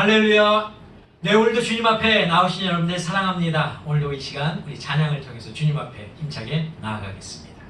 할렐루야. 네, 오늘도 주님 앞에 나오신 여러분들 사랑합니다. 오늘도 이 시간 우리 찬양을 통해서 주님 앞에 힘차게 나아가겠습니다.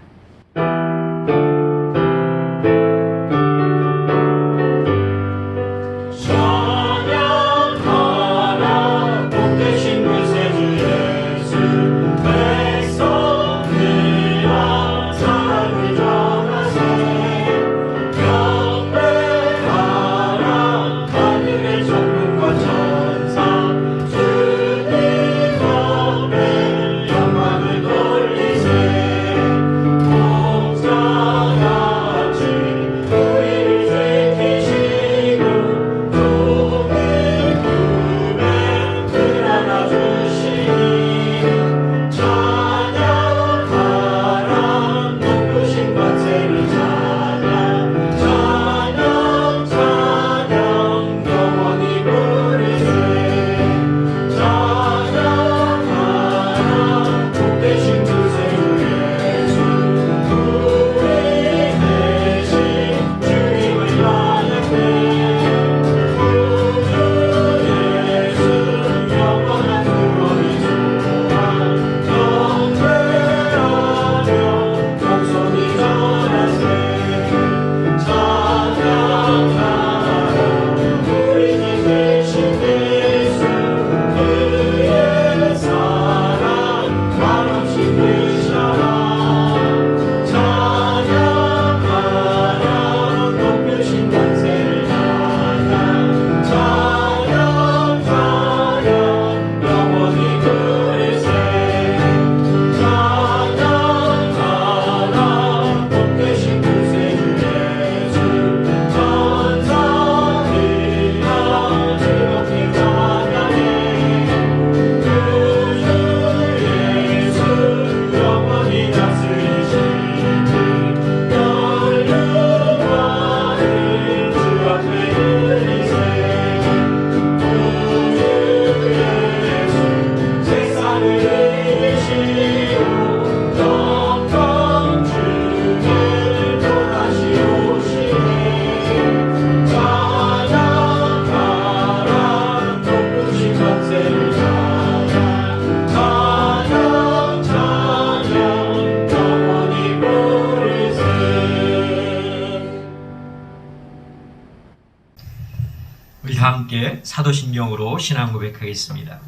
우리 함께 사도신경으로 신앙 고백하겠습니다.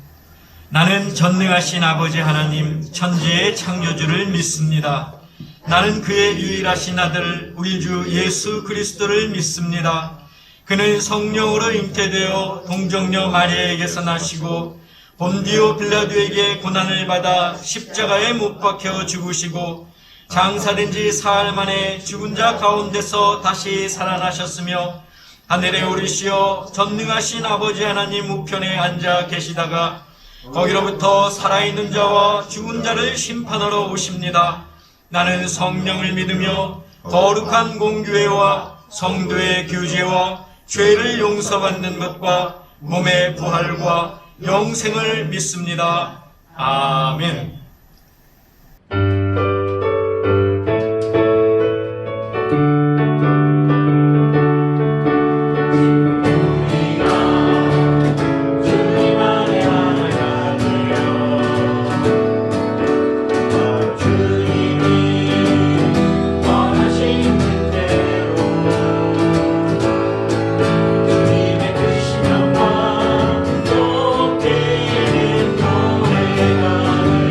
나는 전능하신 아버지 하나님 천지의 창조주를 믿습니다. 나는 그의 유일하신 아들 우리 주 예수 그리스도를 믿습니다. 그는 성령으로 잉태되어 동정녀 마리아에게서 나시고 본디오 빌라도에게 고난을 받아 십자가에 못 박혀 죽으시고 장사된 지 사흘 만에 죽은 자 가운데서 다시 살아나셨으며 하늘에 오르시어 전능하신 아버지 하나님 우편에 앉아 계시다가 거기로부터 살아있는 자와 죽은 자를 심판하러 오십니다. 나는 성령을 믿으며 거룩한 공교회와 성도의 교제와 죄를 용서받는 것과 몸의 부활과 영생을 믿습니다. 아멘.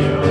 노래가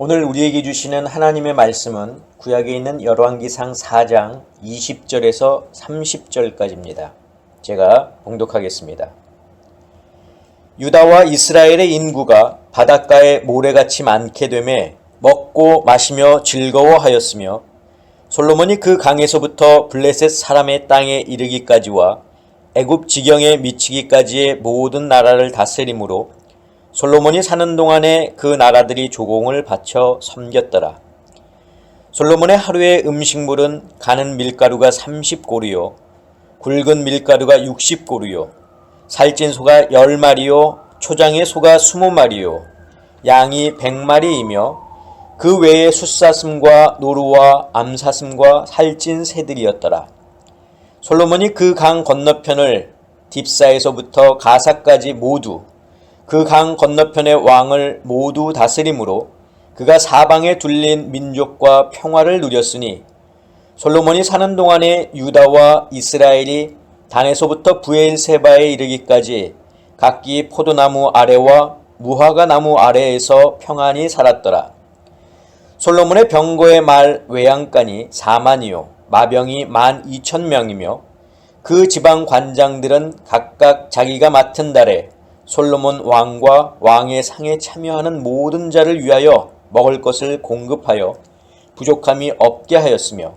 오늘 우리에게 주시는 하나님의 말씀은 구약에 있는 열왕기상 4장 20절에서 30절까지입니다. 제가 봉독하겠습니다. 유다와 이스라엘의 인구가 바닷가에 모래같이 많게 되매 먹고 마시며 즐거워하였으며 솔로몬이 그 강에서부터 블레셋 사람의 땅에 이르기까지와 애굽 지경에 미치기까지의 모든 나라를 다스림으로 솔로몬이 사는 동안에 그 나라들이 조공을 바쳐 섬겼더라. 솔로몬의 하루의 음식물은 가는 밀가루가 30고루요 굵은 밀가루가 60고루요 살찐 소가 10마리요 초장의 소가 20마리요 양이 100마리이며 그 외에 숫사슴과 노루와 암사슴과 살찐 새들이었더라. 솔로몬이 그 강 건너편을 딥사에서부터 가사까지 모두 그 강 건너편의 왕을 모두 다스림으로 그가 사방에 둘린 민족과 평화를 누렸으니 솔로몬이 사는 동안에 유다와 이스라엘이 단에서부터 브엘세바에 이르기까지 각기 포도나무 아래와 무화과 나무 아래에서 평안히 살았더라. 솔로몬의 병거의 말 외양간이 4만이요 마병이 12,000명이며 그 지방 관장들은 각각 자기가 맡은 달에 솔로몬 왕과 왕의 상에 참여하는 모든 자를 위하여 먹을 것을 공급하여 부족함이 없게 하였으며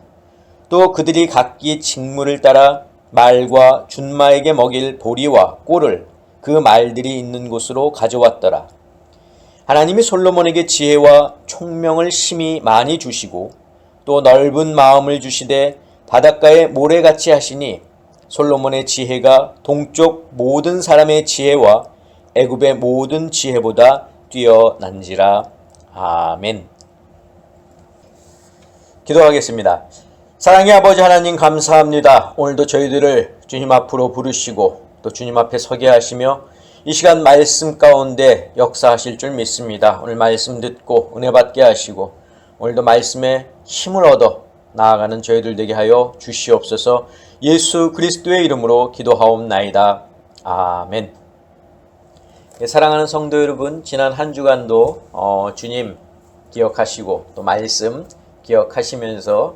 또 그들이 각기 직무를 따라 말과 준마에게 먹일 보리와 꼴을 그 말들이 있는 곳으로 가져왔더라. 하나님이 솔로몬에게 지혜와 총명을 심히 많이 주시고 또 넓은 마음을 주시되 바닷가에 모래같이 하시니 솔로몬의 지혜가 동쪽 모든 사람의 지혜와 애굽의 모든 지혜보다 뛰어난지라. 아멘. 기도하겠습니다. 사랑의 아버지 하나님 감사합니다. 오늘도 저희들을 주님 앞으로 부르시고 또 주님 앞에 서게 하시며 이 시간 말씀 가운데 역사하실 줄 믿습니다. 오늘 말씀 듣고 은혜 받게 하시고 오늘도 말씀에 힘을 얻어 나아가는 저희들 되게 하여 주시옵소서. 예수 그리스도의 이름으로 기도하옵나이다. 아멘. 사랑하는 성도 여러분, 지난 한 주간도 주님 기억하시고 또 말씀 기억하시면서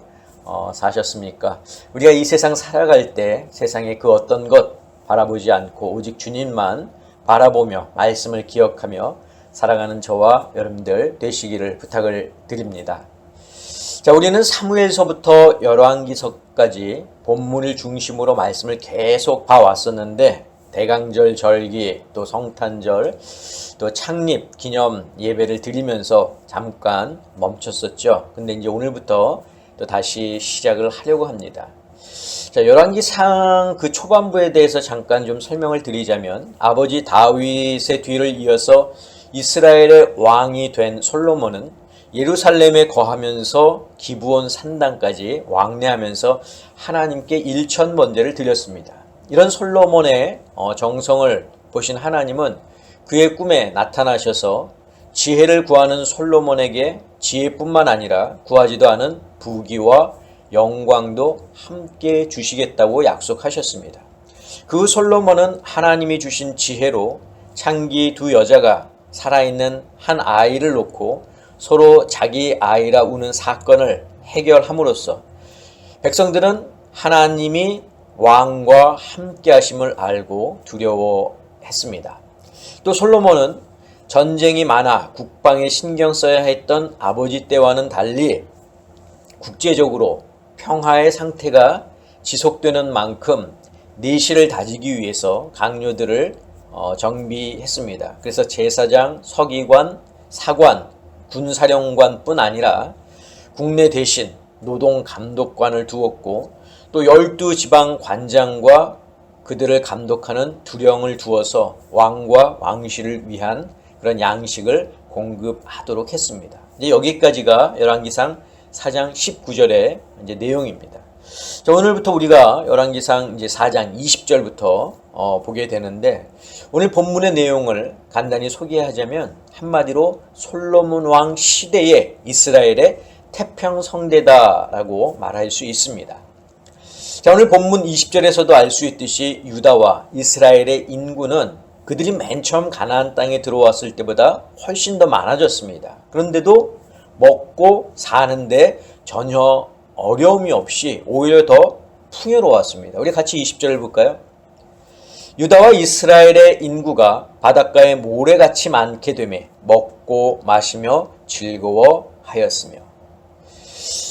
사셨습니까? 우리가 이 세상 살아갈 때 세상의 그 어떤 것 바라보지 않고 오직 주님만 바라보며 말씀을 기억하며 살아가는 저와 여러분들 되시기를 부탁을 드립니다. 자, 우리는 사무엘서부터 열왕기서까지 본문을 중심으로 말씀을 계속 봐왔었는데 대강절 절기, 또 성탄절, 또 창립 기념 예배를 드리면서 잠깐 멈췄었죠. 근데 이제 오늘부터 또 다시 시작을 하려고 합니다. 자, 열왕기상 그 초반부에 대해서 잠깐 좀 설명을 드리자면 아버지 다윗의 뒤를 이어서 이스라엘의 왕이 된 솔로몬은 예루살렘에 거하면서 기브온 산당까지 왕래하면서 하나님께 일천번제를 드렸습니다. 이런 솔로몬의 정성을 보신 하나님은 그의 꿈에 나타나셔서 지혜를 구하는 솔로몬에게 지혜뿐만 아니라 구하지도 않은 부귀와 영광도 함께 주시겠다고 약속하셨습니다. 그 솔로몬은 하나님이 주신 지혜로 창기 두 여자가 살아있는 한 아이를 놓고 서로 자기 아이라 우는 사건을 해결함으로써 백성들은 하나님이 왕과 함께 하심을 알고 두려워했습니다. 또 솔로몬은 전쟁이 많아 국방에 신경 써야 했던 아버지 때와는 달리 국제적으로 평화의 상태가 지속되는 만큼 내실을 다지기 위해서 강요들을 정비했습니다. 그래서 제사장, 서기관, 사관, 군사령관뿐 아니라 국내 대신 노동감독관을 두었고 또 12지방 관장과 그들을 감독하는 두령을 두어서 왕과 왕실을 위한 그런 양식을 공급하도록 했습니다. 이제 여기까지가 열왕기상 4장 19절의 이제 내용입니다. 자, 오늘부터 우리가 열왕기상 이제 4장 20절부터 보게 되는데 오늘 본문의 내용을 간단히 소개하자면 한마디로 솔로몬 왕 시대의 이스라엘의 태평성대다라고 말할 수 있습니다. 자, 오늘 본문 20절에서도 알 수 있듯이 유다와 이스라엘의 인구는 그들이 맨 처음 가나안 땅에 들어왔을 때보다 훨씬 더 많아졌습니다. 그런데도 먹고 사는데 전혀 어려움이 없이 오히려 더 풍요로웠습니다. 우리 같이 20절을 볼까요? 유다와 이스라엘의 인구가 바닷가에 모래같이 많게 되매 먹고 마시며 즐거워하였으며.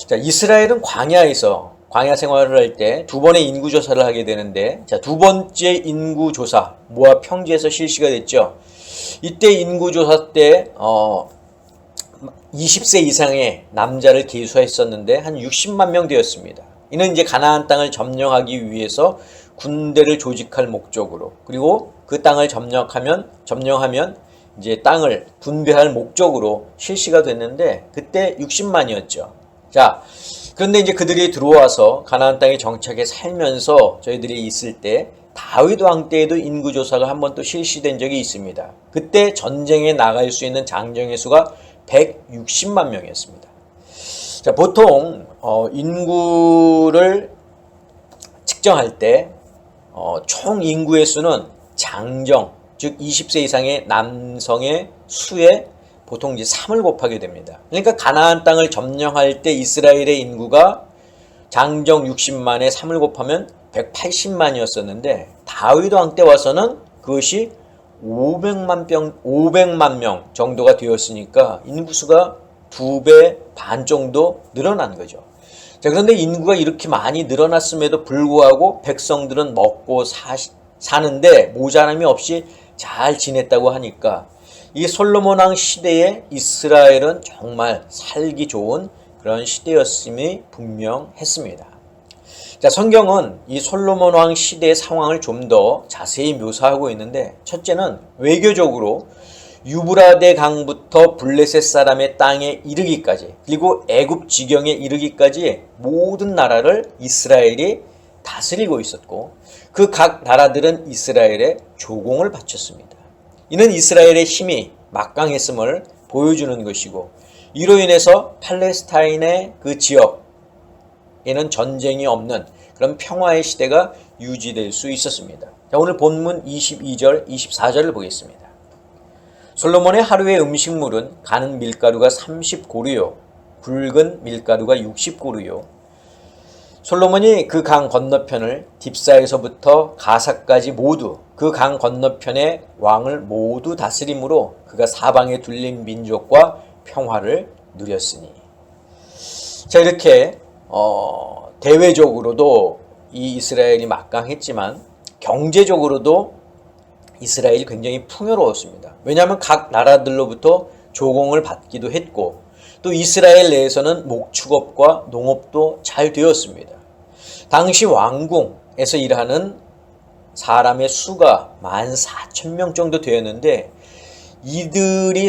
자, 이스라엘은 광야에서 광야 생활을 할 때 두 번의 인구조사를 하게 되는데, 자, 두 번째 인구조사 모압 평지에서 실시가 됐죠. 이때 인구조사 때 20세 이상의 남자를 계수했었는데 한 60만 명 되었습니다. 이는 이제 가나안 땅을 점령하기 위해서 군대를 조직할 목적으로, 그리고 그 땅을 점령하면 이제 땅을 분배할 목적으로 실시가 됐는데 그때 60만이었죠. 자, 그런데 이제 그들이 들어와서 가나안 땅에 정착해 살면서 저희들이 있을 때 다윗 왕 때에도 인구조사가 한 번 또 실시된 적이 있습니다. 그때 전쟁에 나갈 수 있는 장정의 수가 160만 명이었습니다. 자, 보통 인구를 측정할 때 총 인구의 수는 장정, 즉 20세 이상의 남성의 수에 보통 이제 3을 곱하게 됩니다. 그러니까 가나안 땅을 점령할 때 이스라엘의 인구가 장정 60만에 3을 곱하면 180만이었었는데 다윗 왕 때 와서는 그것이 500만 명 정도가 되었으니까 인구수가 2배 반 정도 늘어난 거죠. 자, 그런데 인구가 이렇게 많이 늘어났음에도 불구하고 백성들은 먹고 사는데 모자람이 없이 잘 지냈다고 하니까 이 솔로몬 왕 시대에 이스라엘은 정말 살기 좋은 그런 시대였음이 분명했습니다. 자, 성경은 이 솔로몬 왕 시대의 상황을 좀 더 자세히 묘사하고 있는데, 첫째는 외교적으로 유브라데 강부터 블레셋 사람의 땅에 이르기까지, 그리고 애굽 지경에 이르기까지 모든 나라를 이스라엘이 다스리고 있었고, 그 각 나라들은 이스라엘에 조공을 바쳤습니다. 이는 이스라엘의 힘이 막강했음을 보여주는 것이고, 이로 인해서 팔레스타인의 그 지역에는 전쟁이 없는 그런 평화의 시대가 유지될 수 있었습니다. 자, 오늘 본문 22절, 24절을 보겠습니다. 솔로몬의 하루의 음식물은 가는 밀가루가 30고루요, 굵은 밀가루가 60고루요. 솔로몬이 그 강 건너편을 딥사에서부터 가사까지 모두 그 강 건너편의 왕을 모두 다스림으로 그가 사방에 둘린 민족과 평화를 누렸으니. 자, 이렇게 대외적으로도 이 이스라엘이 막강했지만 경제적으로도 이스라엘이 굉장히 풍요로웠습니다. 왜냐하면 각 나라들로부터 조공을 받기도 했고, 또 이스라엘 내에서는 목축업과 농업도 잘 되었습니다. 당시 왕궁에서 일하는 사람의 수가 14,000명 정도 되었는데, 이들이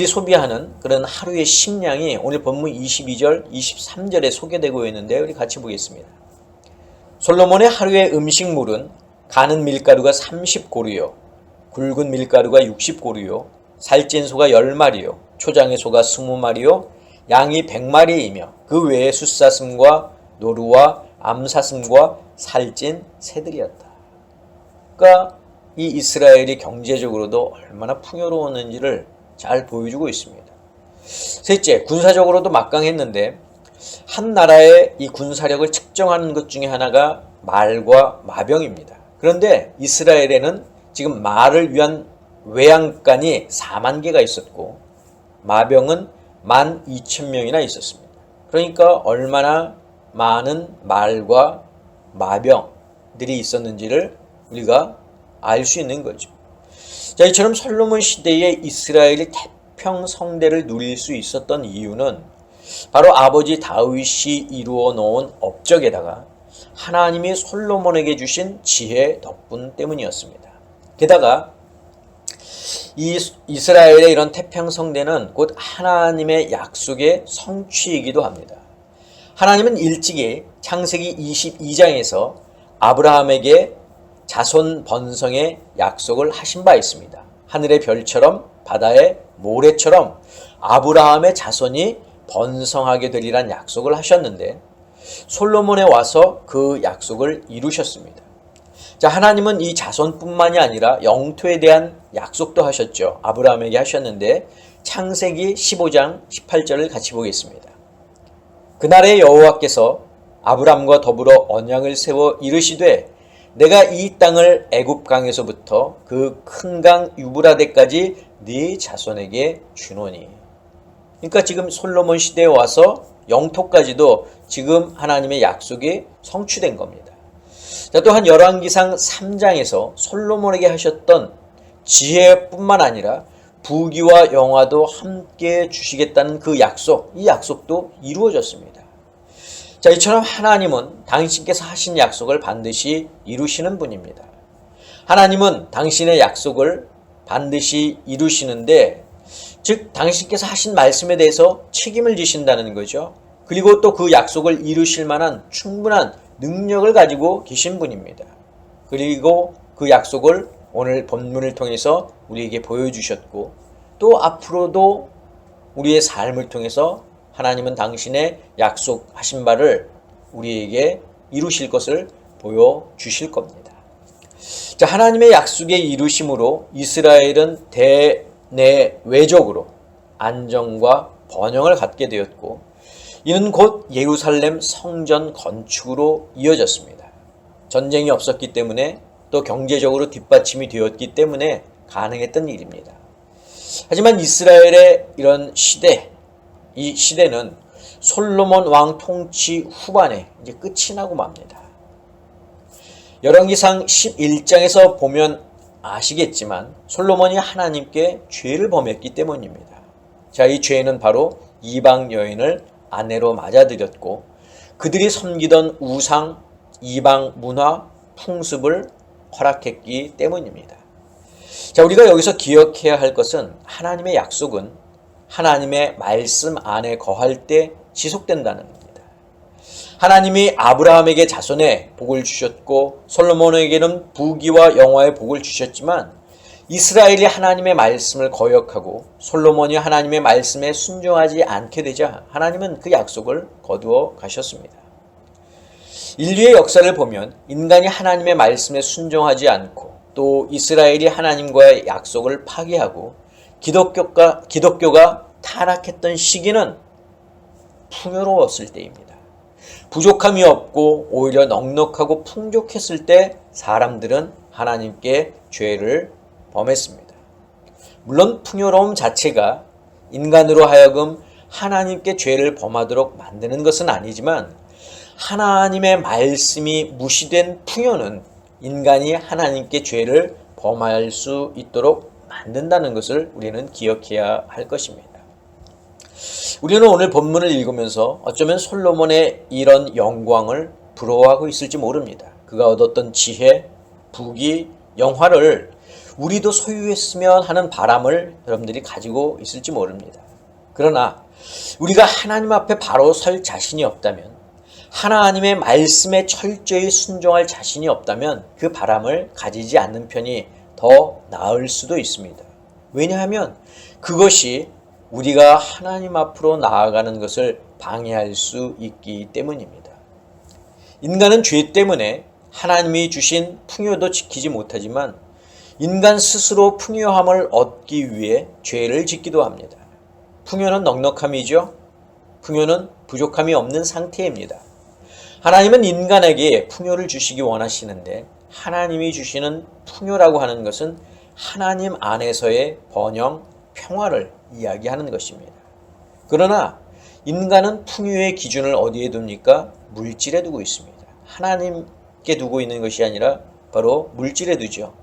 소비하는 그런 하루의 식량이 오늘 본문 22절, 23절에 소개되고 있는데 우리 같이 보겠습니다. 솔로몬의 하루의 음식물은 가는 밀가루가 30고루요, 굵은 밀가루가 60고루요, 살찐 소가 10마리요, 초장의 소가 20마리요, 양이 100마리이며 그 외에 숫사슴과 노루와 암사슴과 살찐 새들이었다. 그러니까 이 이스라엘이 경제적으로도 얼마나 풍요로웠는지를 잘 보여주고 있습니다. 셋째, 군사적으로도 막강했는데 한 나라의 이 군사력을 측정하는 것 중에 하나가 말과 마병입니다. 그런데 이스라엘에는 지금 말을 위한 외양간이 4만 개가 있었고 마병은 12,000명이나 있었습니다. 그러니까 얼마나 많은 말과 마병들이 있었는지를 우리가 알 수 있는 거죠. 자, 이처럼 솔로몬 시대에 이스라엘이 태평성대를 누릴 수 있었던 이유는 바로 아버지 다윗이 이루어 놓은 업적에다가 하나님이 솔로몬에게 주신 지혜 덕분 때문이었습니다. 게다가 이 이스라엘의 이런 태평성대는 곧 하나님의 약속의 성취이기도 합니다. 하나님은 일찍이 창세기 22장에서 아브라함에게 자손 번성의 약속을 하신 바 있습니다. 하늘의 별처럼 바다의 모래처럼 아브라함의 자손이 번성하게 되리란 약속을 하셨는데 솔로몬에 와서 그 약속을 이루셨습니다. 자, 하나님은 이 자손뿐만이 아니라 영토에 대한 약속도 하셨죠. 아브라함에게 하셨는데 창세기 15장 18절을 같이 보겠습니다. 그날에 여호와께서 아브람과 더불어 언약을 세워 이르시되 내가 이 땅을 애굽 강에서부터 그 큰 강 유브라데까지 네 자손에게 주노니. 그러니까 지금 솔로몬 시대에 와서 영토까지도 지금 하나님의 약속이 성취된 겁니다. 자, 또한 열왕기상 3장에서 솔로몬에게 하셨던 지혜뿐만 아니라 부귀와 영화도 함께 주시겠다는 그 약속, 이 약속도 이루어졌습니다. 자, 이처럼 하나님은 당신께서 하신 약속을 반드시 이루시는 분입니다. 하나님은 당신의 약속을 반드시 이루시는데, 즉 당신께서 하신 말씀에 대해서 책임을 지신다는 거죠. 그리고 또 그 약속을 이루실 만한 충분한 능력을 가지고 계신 분입니다. 그리고 그 약속을 오늘 본문을 통해서 우리에게 보여주셨고, 또 앞으로도 우리의 삶을 통해서 하나님은 당신의 약속하신 바를 우리에게 이루실 것을 보여주실 겁니다. 자, 하나님의 약속의 이루심으로 이스라엘은 대내외적으로 안정과 번영을 갖게 되었고, 이는 곧 예루살렘 성전 건축으로 이어졌습니다. 전쟁이 없었기 때문에 또 경제적으로 뒷받침이 되었기 때문에 가능했던 일입니다. 하지만 이스라엘의 이런 시대, 이 시대는 솔로몬 왕 통치 후반에 이제 끝이 나고 맙니다. 열왕기상 11장에서 보면 아시겠지만 솔로몬이 하나님께 죄를 범했기 때문입니다. 자, 이 죄는 바로 이방 여인을 아내로 맞아들였고 그들이 섬기던 우상, 이방 문화, 풍습을 허락했기 때문입니다. 자, 우리가 여기서 기억해야 할 것은 하나님의 약속은 하나님의 말씀 안에 거할 때 지속된다는 겁니다. 하나님이 아브라함에게 자손의 복을 주셨고 솔로몬에게는 부귀와 영화의 복을 주셨지만 이스라엘이 하나님의 말씀을 거역하고 솔로몬이 하나님의 말씀에 순종하지 않게 되자 하나님은 그 약속을 거두어 가셨습니다. 인류의 역사를 보면 인간이 하나님의 말씀에 순종하지 않고 또 이스라엘이 하나님과의 약속을 파기하고 기독교가 타락했던 시기는 풍요로웠을 때입니다. 부족함이 없고 오히려 넉넉하고 풍족했을 때 사람들은 하나님께 죄를 범했습니다. 물론 풍요로움 자체가 인간으로 하여금 하나님께 죄를 범하도록 만드는 것은 아니지만 하나님의 말씀이 무시된 풍요는 인간이 하나님께 죄를 범할 수 있도록 만든다는 것을 우리는 기억해야 할 것입니다. 우리는 오늘 본문을 읽으면서 어쩌면 솔로몬의 이런 영광을 부러워하고 있을지 모릅니다. 그가 얻었던 지혜, 부귀, 영화를 우리도 소유했으면 하는 바람을 여러분들이 가지고 있을지 모릅니다. 그러나 우리가 하나님 앞에 바로 설 자신이 없다면, 하나님의 말씀에 철저히 순종할 자신이 없다면 그 바람을 가지지 않는 편이 더 나을 수도 있습니다. 왜냐하면 그것이 우리가 하나님 앞으로 나아가는 것을 방해할 수 있기 때문입니다. 인간은 죄 때문에 하나님이 주신 풍요도 지키지 못하지만 인간 스스로 풍요함을 얻기 위해 죄를 짓기도 합니다. 풍요는 넉넉함이죠. 풍요는 부족함이 없는 상태입니다. 하나님은 인간에게 풍요를 주시기 원하시는데 하나님이 주시는 풍요라고 하는 것은 하나님 안에서의 번영, 평화를 이야기하는 것입니다. 그러나 인간은 풍요의 기준을 어디에 둡니까? 물질에 두고 있습니다. 하나님께 두고 있는 것이 아니라 바로 물질에 두죠.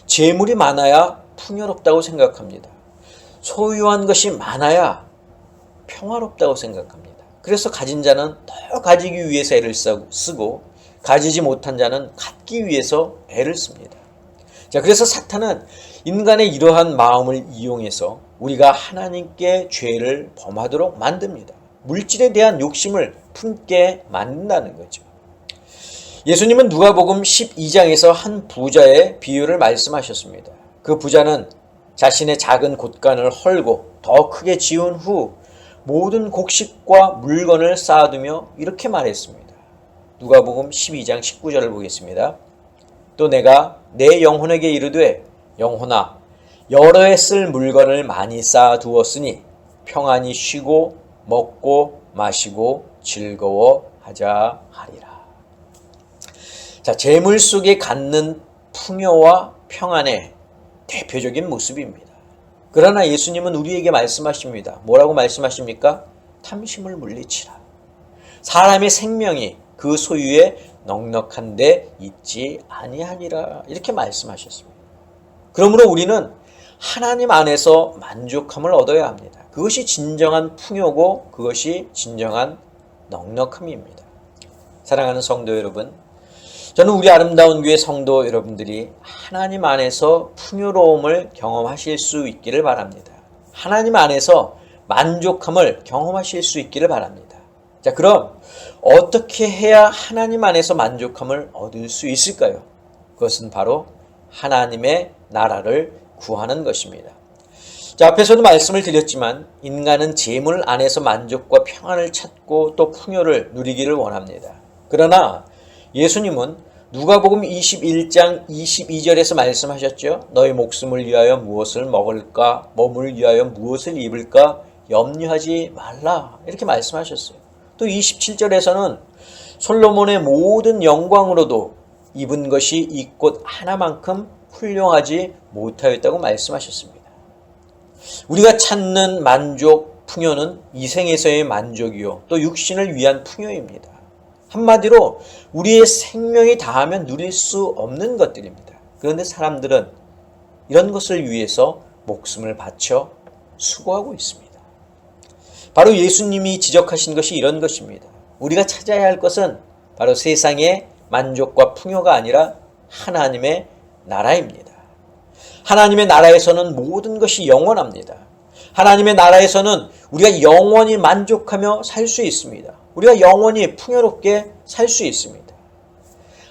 재물이 많아야 풍요롭다고 생각합니다. 소유한 것이 많아야 평화롭다고 생각합니다. 그래서 가진 자는 더 가지기 위해서 애를 쓰고 가지지 못한 자는 갖기 위해서 애를 씁니다. 자, 그래서 사탄은 인간의 이러한 마음을 이용해서 우리가 하나님께 죄를 범하도록 만듭니다. 물질에 대한 욕심을 품게 만든다는 거죠. 예수님은 누가복음 12장에서 한 부자의 비유를 말씀하셨습니다. 그 부자는 자신의 작은 곳간을 헐고 더 크게 지은 후 모든 곡식과 물건을 쌓아두며 이렇게 말했습니다. 누가복음 12장 19절을 보겠습니다. 또 내가 내 영혼에게 이르되 영혼아 여러 해 쓸 물건을 많이 쌓아두었으니 평안히 쉬고 먹고 마시고 즐거워하자 하리라. 자, 재물 속에 갖는 풍요와 평안의 대표적인 모습입니다. 그러나 예수님은 우리에게 말씀하십니다. 뭐라고 말씀하십니까? 탐심을 물리치라. 사람의 생명이 그 소유에 넉넉한데 있지 아니하니라. 이렇게 말씀하셨습니다. 그러므로 우리는 하나님 안에서 만족함을 얻어야 합니다. 그것이 진정한 풍요고 그것이 진정한 넉넉함입니다. 사랑하는 성도 여러분, 저는 우리 아름다운 교회 성도 여러분들이 하나님 안에서 풍요로움을 경험하실 수 있기를 바랍니다. 하나님 안에서 만족함을 경험하실 수 있기를 바랍니다. 자, 그럼 어떻게 해야 하나님 안에서 만족함을 얻을 수 있을까요? 그것은 바로 하나님의 나라를 구하는 것입니다. 자, 앞에서도 말씀을 드렸지만 인간은 재물 안에서 만족과 평안을 찾고 또 풍요를 누리기를 원합니다. 그러나 예수님은 누가복음 21장 22절에서 말씀하셨죠. 너희 목숨을 위하여 무엇을 먹을까? 몸을 위하여 무엇을 입을까? 염려하지 말라. 이렇게 말씀하셨어요. 또 27절에서는 솔로몬의 모든 영광으로도 입은 것이 이 꽃 하나만큼 훌륭하지 못하였다고 말씀하셨습니다. 우리가 찾는 만족, 풍요는 이 생에서의 만족이요 또 육신을 위한 풍요입니다. 한마디로 우리의 생명이 다하면 누릴 수 없는 것들입니다. 그런데 사람들은 이런 것을 위해서 목숨을 바쳐 수고하고 있습니다. 바로 예수님이 지적하신 것이 이런 것입니다. 우리가 찾아야 할 것은 바로 세상의 만족과 풍요가 아니라 하나님의 나라입니다. 하나님의 나라에서는 모든 것이 영원합니다. 하나님의 나라에서는 우리가 영원히 만족하며 살 수 있습니다. 우리가 영원히 풍요롭게 살 수 있습니다.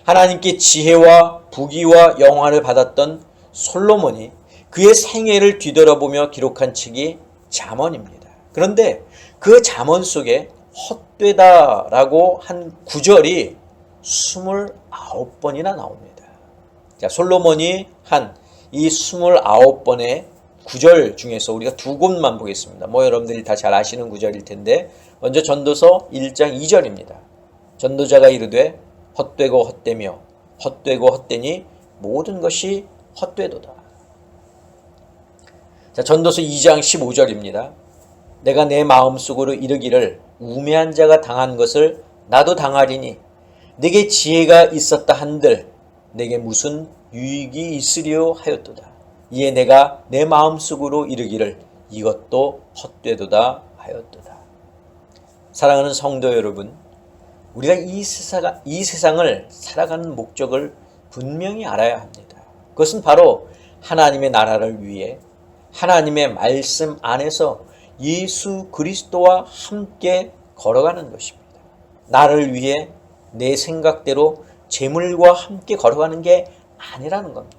하나님께 지혜와 부귀와 영화를 받았던 솔로몬이 그의 생애를 뒤돌아보며 기록한 책이 잠언입니다. 그런데 그 잠언 속에 헛되다라고 한 구절이 29번이나 나옵니다. 자, 솔로몬이 한 이 29번의 구절 중에서 우리가 두 곳만 보겠습니다. 여러분들이 다 잘 아시는 구절일 텐데 먼저 전도서 1장 2절입니다. 전도자가 이르되 헛되고 헛되며 헛되고 헛되니 모든 것이 헛되도다. 자, 전도서 2장 15절입니다. 내가 내 마음속으로 이르기를 우매한 자가 당한 것을 나도 당하리니 내게 지혜가 있었다 한들 내게 무슨 유익이 있으리요 하였도다. 이에 내가 내 마음속으로 이르기를 이것도 헛되도다 하였도다. 사랑하는 성도 여러분, 우리가 이 세상을 살아가는 목적을 분명히 알아야 합니다. 그것은 바로 하나님의 나라를 위해 하나님의 말씀 안에서 예수 그리스도와 함께 걸어가는 것입니다. 나를 위해 내 생각대로 재물과 함께 걸어가는 게 아니라는 겁니다.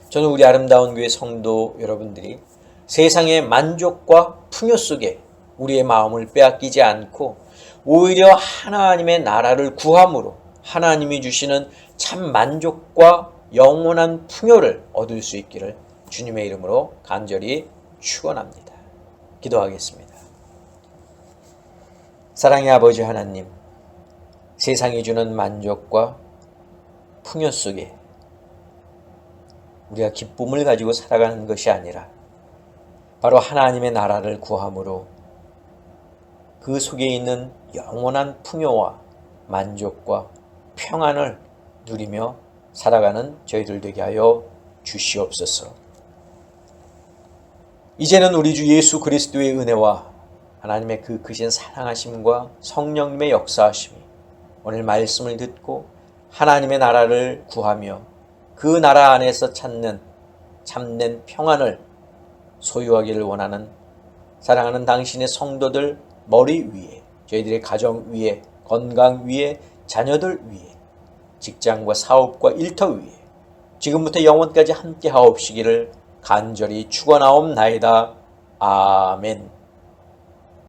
저는 우리 아름다운 교회 성도 여러분들이 세상의 만족과 풍요 속에 우리의 마음을 빼앗기지 않고 오히려 하나님의 나라를 구함으로 하나님이 주시는 참 만족과 영원한 풍요를 얻을 수 있기를 주님의 이름으로 간절히 축원합니다. 기도하겠습니다. 사랑의 아버지 하나님, 세상이 주는 만족과 풍요 속에 우리가 기쁨을 가지고 살아가는 것이 아니라 바로 하나님의 나라를 구함으로 그 속에 있는 영원한 풍요와 만족과 평안을 누리며 살아가는 저희들 되게 하여 주시옵소서. 이제는 우리 주 예수 그리스도의 은혜와 하나님의 그 크신 사랑하심과 성령님의 역사하심이 오늘 말씀을 듣고 하나님의 나라를 구하며 그 나라 안에서 찾는 참된 평안을 소유하기를 원하는 사랑하는 당신의 성도들 머리 위에, 저희들의 가정 위에, 건강 위에, 자녀들 위에, 직장과 사업과 일터 위에 지금부터 영원까지 함께 하옵시기를 간절히 축원하옵나이다. 아멘.